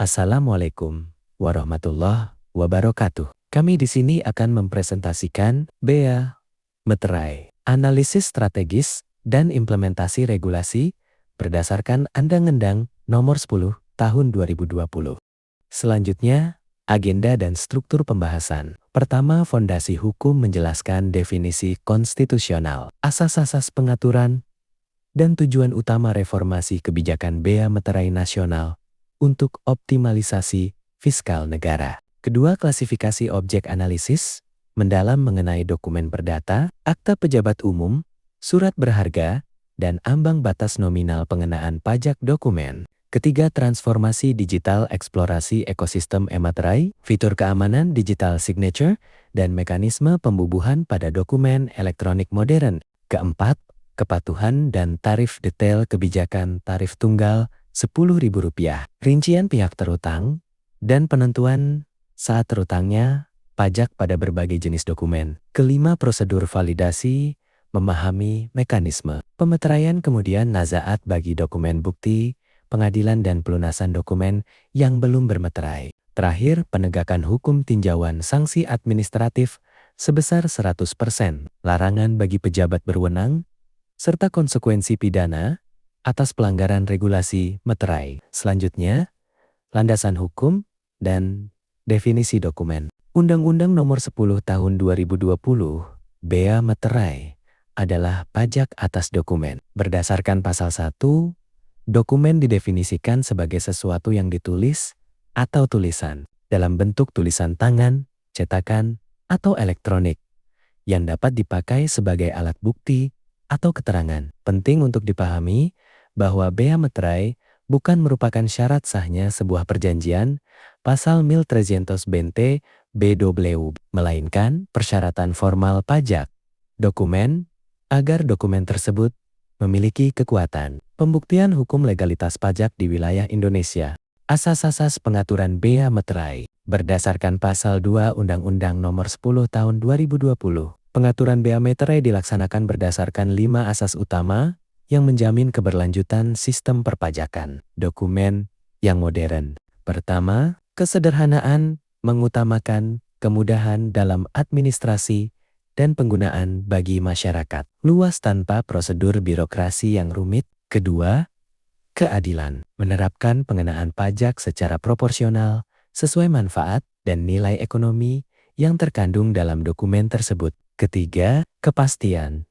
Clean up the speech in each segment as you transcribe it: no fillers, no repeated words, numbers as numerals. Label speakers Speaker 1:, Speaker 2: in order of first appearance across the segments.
Speaker 1: Assalamualaikum warahmatullahi wabarakatuh. Kami di sini akan mempresentasikan Bea Meterai, analisis strategis dan implementasi regulasi berdasarkan Undang-Undang Nomor 10 Tahun 2020. Selanjutnya, agenda dan struktur pembahasan. Pertama, fondasi hukum menjelaskan definisi konstitusional, asas-asas pengaturan, dan tujuan utama reformasi kebijakan Bea Meterai Nasional untuk optimalisasi fiskal negara. Kedua, klasifikasi objek analisis, mendalam mengenai dokumen perdata, akta pejabat umum, surat berharga, dan ambang batas nominal pengenaan pajak dokumen. Ketiga, transformasi digital eksplorasi ekosistem e-materai, fitur keamanan digital signature, dan mekanisme pembubuhan pada dokumen elektronik modern. Keempat, kepatuhan dan tarif detail kebijakan tarif tunggal Rp10.000, rincian pihak terutang, dan penentuan saat terutangnya pajak pada berbagai jenis dokumen. Kelima, prosedur validasi, memahami mekanisme pemeteraian, kemudian nazaat bagi dokumen bukti, pengadilan dan pelunasan dokumen yang belum bermeterai. Terakhir, penegakan hukum tinjauan sanksi administratif sebesar 100%, larangan bagi pejabat berwenang, serta konsekuensi pidana atas pelanggaran regulasi meterai. Selanjutnya, landasan hukum dan definisi dokumen. Undang-Undang Nomor 10 Tahun 2020, Bea Meterai, adalah pajak atas dokumen. Berdasarkan pasal 1, dokumen didefinisikan sebagai sesuatu yang ditulis atau tulisan dalam bentuk tulisan tangan, cetakan, atau elektronik yang dapat dipakai sebagai alat bukti atau keterangan. Penting untuk dipahami bahwa Bea Meterai bukan merupakan syarat sahnya sebuah perjanjian pasal 1320 BW, melainkan persyaratan formal pajak dokumen agar dokumen tersebut memiliki kekuatan. Pembuktian hukum legalitas pajak di wilayah Indonesia. Asas-asas pengaturan Bea Meterai. Berdasarkan pasal 2 Undang-Undang Nomor 10 Tahun 2020, pengaturan Bea Meterai dilaksanakan berdasarkan 5 asas utama yang menjamin keberlanjutan sistem perpajakan dokumen yang modern. Pertama, kesederhanaan mengutamakan kemudahan dalam administrasi dan penggunaan bagi masyarakat, luas tanpa prosedur birokrasi yang rumit. Kedua, keadilan, menerapkan pengenaan pajak secara proporsional sesuai manfaat dan nilai ekonomi yang terkandung dalam dokumen tersebut. Ketiga, kepastian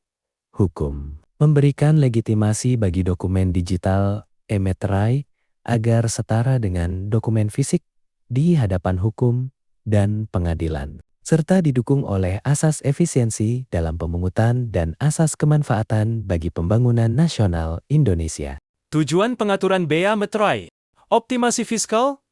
Speaker 1: hukum, memberikan legitimasi bagi dokumen digital e-meterai agar setara dengan dokumen fisik di hadapan hukum dan pengadilan, serta didukung oleh asas efisiensi dalam pemungutan dan asas kemanfaatan bagi pembangunan nasional Indonesia.
Speaker 2: Tujuan pengaturan Bea Meterai, optimasi fiskal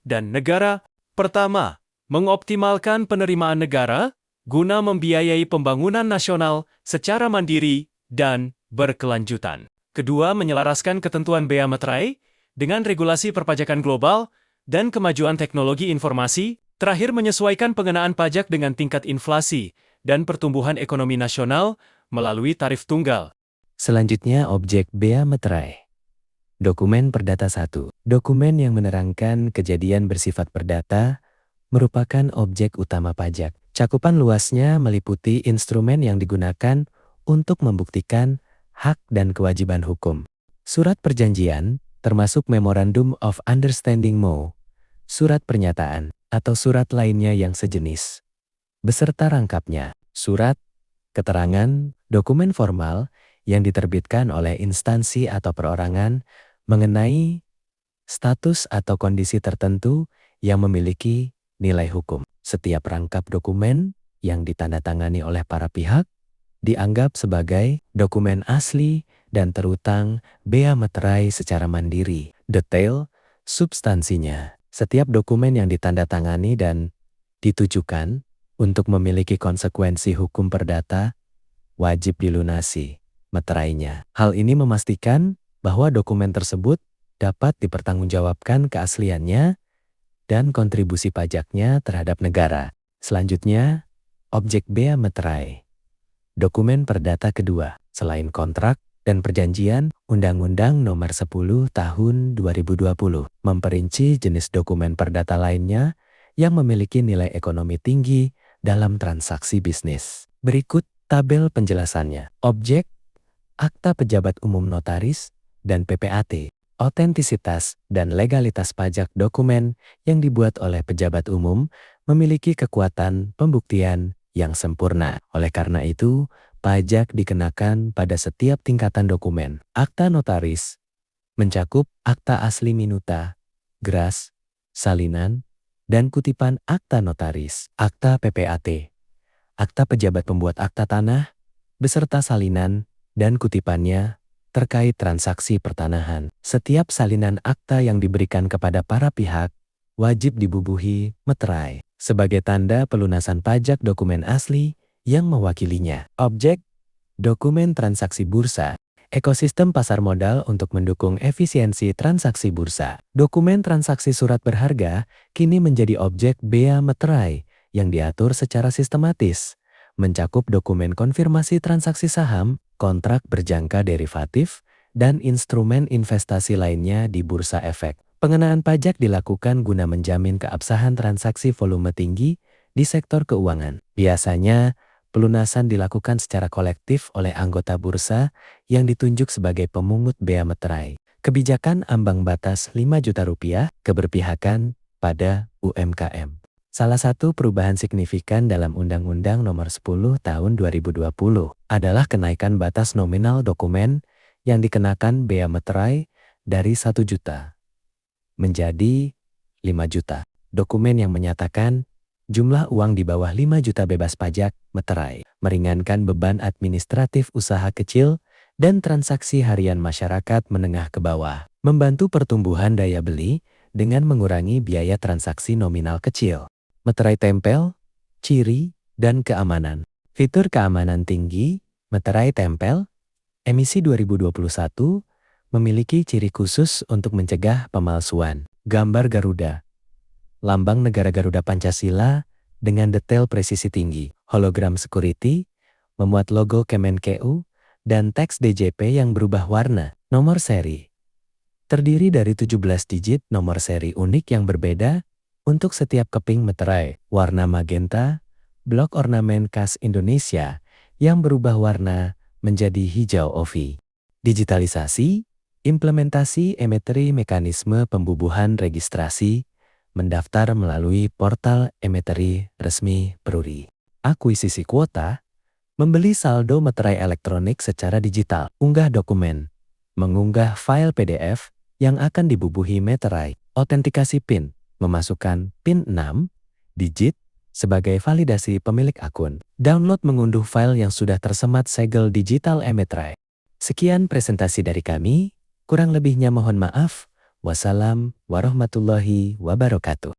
Speaker 2: dan negara. Pertama, mengoptimalkan penerimaan negara guna membiayai pembangunan nasional secara mandiri dan berkelanjutan. Kedua, menyelaraskan ketentuan Bea Meterai dengan regulasi perpajakan global dan kemajuan teknologi informasi. Terakhir, menyesuaikan pengenaan pajak dengan tingkat inflasi dan pertumbuhan ekonomi nasional melalui tarif tunggal.
Speaker 1: Selanjutnya, objek Bea Meterai. Dokumen Perdata 1. Dokumen yang menerangkan kejadian bersifat perdata merupakan objek utama pajak. Cakupan luasnya meliputi instrumen yang digunakan untuk membuktikan hak dan kewajiban hukum. Surat perjanjian, termasuk Memorandum of Understanding (MOU), surat pernyataan, atau surat lainnya yang sejenis, beserta rangkapnya. Surat, keterangan, dokumen formal yang diterbitkan oleh instansi atau perorangan mengenai status atau kondisi tertentu yang memiliki nilai hukum. Setiap rangkap dokumen yang ditandatangani oleh para pihak dianggap sebagai dokumen asli dan terutang Bea Meterai secara mandiri. Detail substansinya. Setiap dokumen yang ditandatangani dan ditujukan untuk memiliki konsekuensi hukum perdata wajib dilunasi meterainya. Hal ini memastikan bahwa dokumen tersebut dapat dipertanggungjawabkan keasliannya dan kontribusi pajaknya terhadap negara. Selanjutnya, objek Bea Meterai. Dokumen perdata kedua. Selain kontrak dan perjanjian, Undang-Undang Nomor 10 Tahun 2020 memperinci jenis dokumen perdata lainnya yang memiliki nilai ekonomi tinggi dalam transaksi bisnis. Berikut tabel penjelasannya. Objek, akta pejabat umum notaris, dan PPAT. Otentisitas dan legalitas pajak dokumen yang dibuat oleh pejabat umum memiliki kekuatan pembuktian yang sempurna. Oleh karena itu, pajak dikenakan pada setiap tingkatan dokumen. Akta notaris mencakup akta asli minuta, gras, salinan, dan kutipan akta notaris. Akta PPAT, akta pejabat pembuat akta tanah, beserta salinan dan kutipannya terkait transaksi pertanahan. Setiap salinan akta yang diberikan kepada para pihak wajib dibubuhi meterai sebagai tanda pelunasan pajak dokumen asli yang mewakilinya. Objek, dokumen transaksi bursa, ekosistem pasar modal untuk mendukung efisiensi transaksi bursa. Dokumen transaksi surat berharga kini menjadi objek bea meterai yang diatur secara sistematis, mencakup dokumen konfirmasi transaksi saham, kontrak berjangka derivatif, dan instrumen investasi lainnya di bursa efek. Pengenaan pajak dilakukan guna menjamin keabsahan transaksi volume tinggi di sektor keuangan. Biasanya, pelunasan dilakukan secara kolektif oleh anggota bursa yang ditunjuk sebagai pemungut bea meterai. Kebijakan ambang batas Rp5 juta keberpihakan pada UMKM. Salah satu perubahan signifikan dalam Undang-Undang Nomor 10 Tahun 2020 adalah kenaikan batas nominal dokumen yang dikenakan bea meterai dari 1 juta menjadi 5 juta. Dokumen yang menyatakan jumlah uang di bawah 5 juta bebas pajak meterai, meringankan beban administratif usaha kecil dan transaksi harian masyarakat menengah ke bawah, membantu pertumbuhan daya beli dengan mengurangi biaya transaksi nominal kecil. Meterai tempel, ciri, dan keamanan. Fitur keamanan tinggi, meterai tempel, emisi 2021, memiliki ciri khusus untuk mencegah pemalsuan. Gambar Garuda, lambang negara Garuda Pancasila dengan detail presisi tinggi. Hologram security, memuat logo Kemenkeu, dan teks DJP yang berubah warna. Nomor seri, terdiri dari 17 digit nomor seri unik yang berbeda untuk setiap keping meterai. Warna magenta, blok ornamen khas Indonesia yang berubah warna menjadi hijau OVI. Digitalisasi, implementasi emetri mekanisme pembubuhan registrasi, mendaftar melalui portal emetri resmi Peruri. Akuisisi kuota, membeli saldo meterai elektronik secara digital. Unggah dokumen, mengunggah file PDF yang akan dibubuhi meterai. Autentikasi PIN, memasukkan PIN 6 digit sebagai validasi pemilik akun. Download mengunduh file yang sudah tersemat segel digital emetrai. Sekian presentasi dari kami, kurang lebihnya mohon maaf. Wassalam warahmatullahi wabarakatuh.